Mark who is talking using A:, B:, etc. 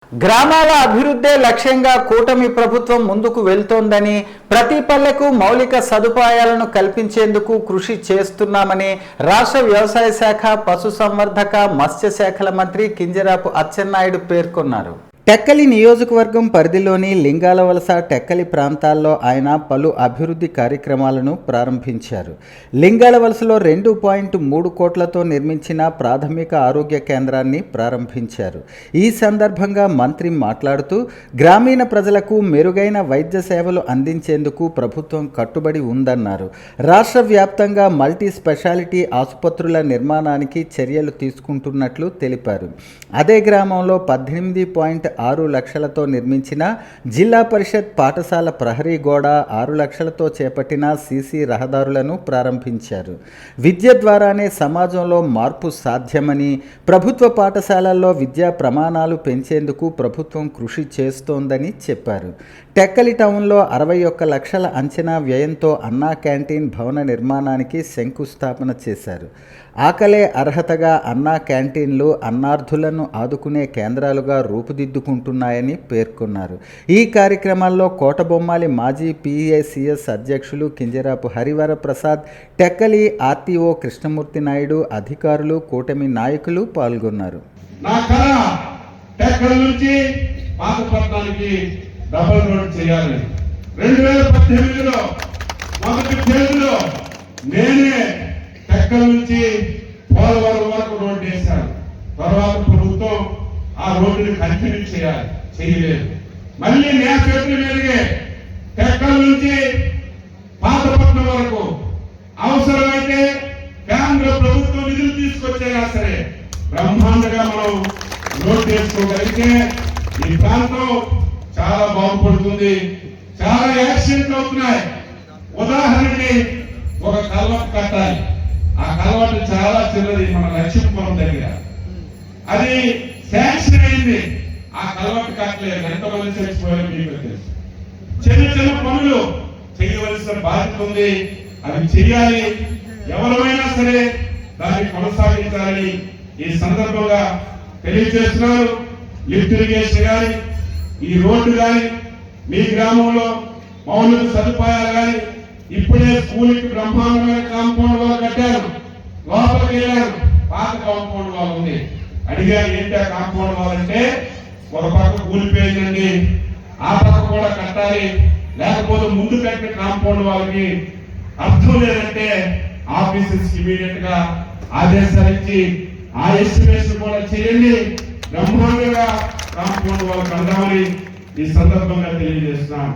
A: గ్రామాల అభివృద్ధే లక్ష్యంగా కూటమి ప్రభుత్వం ముందుకు వెళ్తోందని, ప్రతి పల్లెకు మౌలిక సదుపాయాలను కల్పించేందుకు కృషి చేస్తున్నామని రాష్ట్ర వ్యవసాయ శాఖ, పశుసంవర్ధక, మత్స్య శాఖల మంత్రి కింజరాపు అచ్చెన్నాయుడు పేర్కొన్నారు. టెక్కలి నియోజకవర్గం పరిధిలోని లింగాలవలస, టెక్కలి ప్రాంతాల్లో ఆయన పలు అభివృద్ధి కార్యక్రమాలను ప్రారంభించారు. లింగాలవలసలో 2.3 కోట్లతో నిర్మించిన ప్రాథమిక ఆరోగ్య కేంద్రాన్ని ప్రారంభించారు. ఈ సందర్భంగా మంత్రి మాట్లాడుతూ, గ్రామీణ ప్రజలకు మెరుగైన వైద్య సేవలు అందించేందుకు ప్రభుత్వం కట్టుబడి ఉందన్నారు. రాష్ట్ర వ్యాప్తంగా మల్టీ స్పెషాలిటీ ఆసుపత్రుల నిర్మాణానికి చర్యలు తీసుకుంటున్నట్లు తెలిపారు. అదే గ్రామంలో 18.6 లక్షలతో నిర్మించిన జిల్లా పరిషత్ పాఠశాల ప్రహరీ గోడ, 6 లక్షలతో చేపట్టిన సీసీ రహదారులను ప్రారంభించారు. విద్య ద్వారానే సమాజంలో మార్పు సాధ్యమని, ప్రభుత్వ పాఠశాలల్లో విద్యా ప్రమాణాలు పెంచేందుకు ప్రభుత్వం కృషి చేస్తోందని చెప్పారు. టెక్కలి టౌన్లో 61 లక్షల అంచనా వ్యయంతో అన్నా క్యాంటీన్ భవన నిర్మాణానికి శంకుస్థాపన చేశారు. ఆకలే అర్హతగా అన్నా క్యాంటీన్లు అన్నార్థులను ఆదుకునే కేంద్రాలుగా రూపుదిద్దుకుంటున్నాయని పేర్కొన్నారు. ఈ కార్యక్రమాల్లో కోటబొమ్మాలి మాజీ PACS అధ్యక్షులు కింజరాపు హరివర ప్రసాద్, టెక్కలి ఆర్టీఓ కృష్ణమూర్తి నాయుడు, అధికారులు, కూటమి నాయకులు పాల్గొన్నారు.
B: డబల్ రోడ్ చేయాలి. 2018లో మొదటి ఫేజ్లో నేనే టెక్కల్ నుంచి పోలవరం వరకు రోడ్డు వేశాను. తర్వాత ప్రభుత్వం ఆ రోడ్డుని కంటిన్యూ చేయలేదు. మళ్ళీ నా చేతుల మీదకే టెక్కల్ నుంచి పాతపట్నం వరకు అవసరమైతే కేంద్ర ప్రభుత్వం నిధులు తీసుకొచ్చేలా సరే బ్రహ్మాండంగా మనం రోడ్డు వేసుకోగలిగితే ఈ ప్రాంతం చాలా బాగుపడుతుంది. చాలా యాక్సిడెంట్లు అవుతున్నాయి. ఉదాహరణకి ఒక కల్వర్ట్ కట్టాలి. ఆ కల్వర్ట్ చాలా చిన్నది, మన లక్ష్మీపురం దగ్గర. అది శాంక్షన్ అయింది. ఆ కల్వర్ట్ కట్టలేదు. ఎంతమంది చచ్చిపోయారో మీకు తెలుసు. చిన్న చిన్న పనులు చేయవలసిన బాధ్యత ఉంది. అవి చేయాలి. ఎవరైనా సరే దాన్ని కొనసాగించాలని ఈ సందర్భంగా తెలియజేస్తున్నారు. లిఫ్ట్ ఇరిగేషన్ కానీ, ఈ రోడ్డు కానీ, మీ గ్రామంలో మౌలిక సదుపాయాలు కానీ, ఇప్పుడే స్కూల్కి బ్రహ్మాండమైన కాంపౌండ్ వాల్ కట్టారు. లోపలికి వెళ్ళారు. పాత కాంపౌండ్ వాల్ ఉంది. అడిగారు, ఏంటి ఆ కాంపౌండ్ వాల్ అంటే, ఒక పక్క కూలిపోయిందండి, ఆ పక్క కూడా కట్టాలి, లేకపోతే ముందు కట్టిన కాంపౌండ్ వాళ్ళకి అర్థం లేదంటే ఆఫీసర్స్ ఇమీడియట్ గా ఆదేశాలు ఇచ్చి ఆ ఎస్టిమేషన్ కూడా చేయండి, బ్రహ్మాండంగా కాంపౌండ్ వాళ్ళు కడదామని ఈ సందర్భంగా తెలియజేస్తున్నాం.